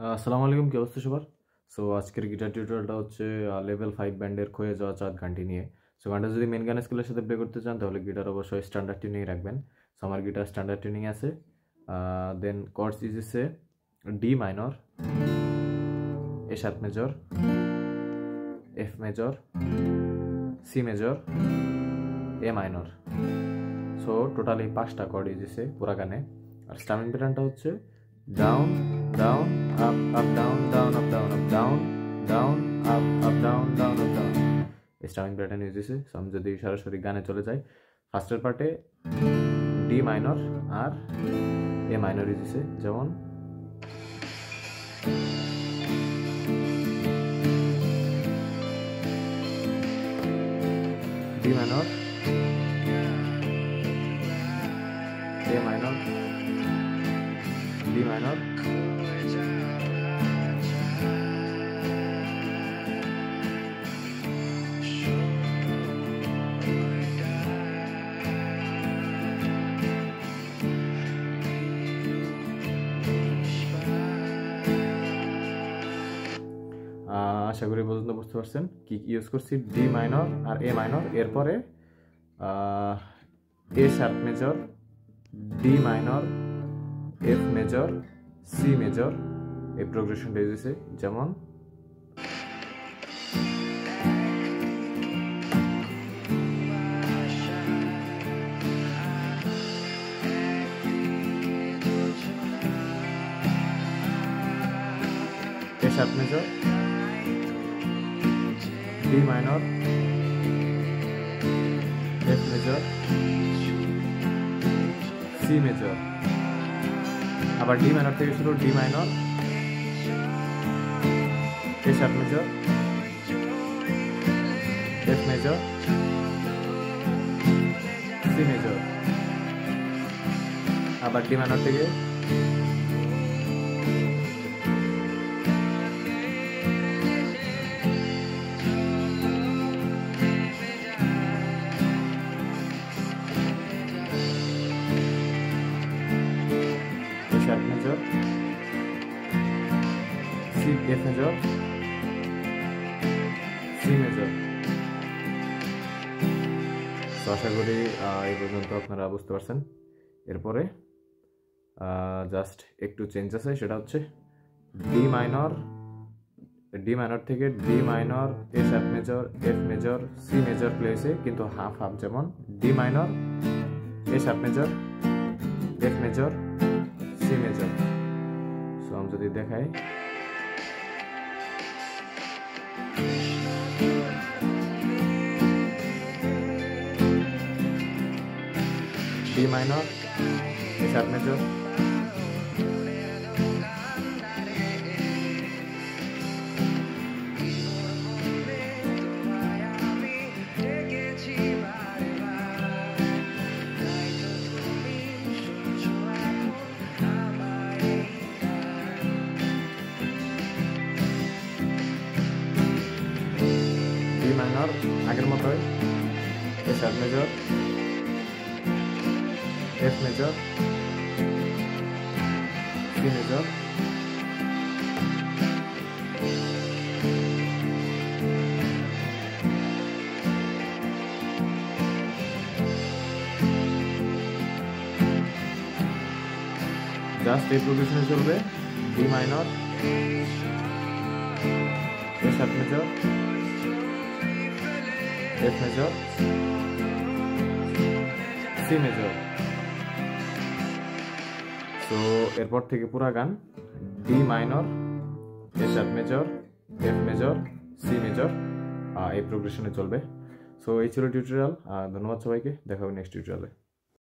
আসসালামু আলাইকুম, কি অবস্থা সবার? সো আজকের গিটার টিউটোরিয়ালটা হচ্ছে লেভেল 5 ব্যান্ডের ক্ষয়ে যাওয়া চাঁদ গানটি নিয়ে। সো গানটা যদি মেন গান স্কেলের সাথে প্লে করতে চান তাহলে গিটার অবশ্যই স্ট্যান্ডার্ড টিউনিং রাখবেন। সো আমার গিটার স্ট্যান্ডার্ড টিউনিং আছে। দেন কর্ডস ইজ এসে D minor, A sharp major, F major, C major, A minor. So totally 5টা কর্ড ইজ এসে পুরা গানে। আর স্টামিং প্যাটার্নটা হচ্ছে down down up up down down up down up down down up up down down up down. এই strumming pattern use হয়েছে। So আমি যদি সরাসরি গানে চলে যাই, ফার্স্টের পার্টে ডি মাইনর আর এ মাইনর ইউজ হয়েছে, যেমন D minor, A minor, D minor, আশা করি পর্যন্ত বুঝতে পারছেন কি ইউজ করছি। ডি মাইনর আর এ মাইনর, এরপরে A sharp major, D minor, F major, C major, এই প্রোগ্রেশনটা ইউজ হয়েছে, যেমন A sharp major, D minor, F major, C major, আবার ডি মাইনর থেকে শুরু, D minor, A sharp major, F major, C major, আবার D minor থেকে sharp major, C F major, C major. তো আশা করি এই পর্যন্ত আপনারা বুঝতে পারছেন। এরপরে জাস্ট একটু চেঞ্জ আছে, সেটা হচ্ছে ডি মাইনর, ডি মাইনর থেকে D minor, A sharp major, F major, C major play হয়েছে, কিন্তু হাফ হাফ, যেমন D minor, A sharp major, F major, C major. So আমি যদি দেখাই, D minor, A sharp major, D minor আগের মতোই, A sharp major, F major, C major, just এই প্রোগ্রেশনে চলবে। D minor, A sharp major, F major, C major. So এরপর থেকে পুরা গান D minor, A sharp major, F major, C major, এই প্রোগ্রেশনে চলবে। সো এই ছিল টিউটোরিয়াল। ধন্যবাদ সবাইকে, দেখা হবে নেক্সট টিউটোরিয়ালে।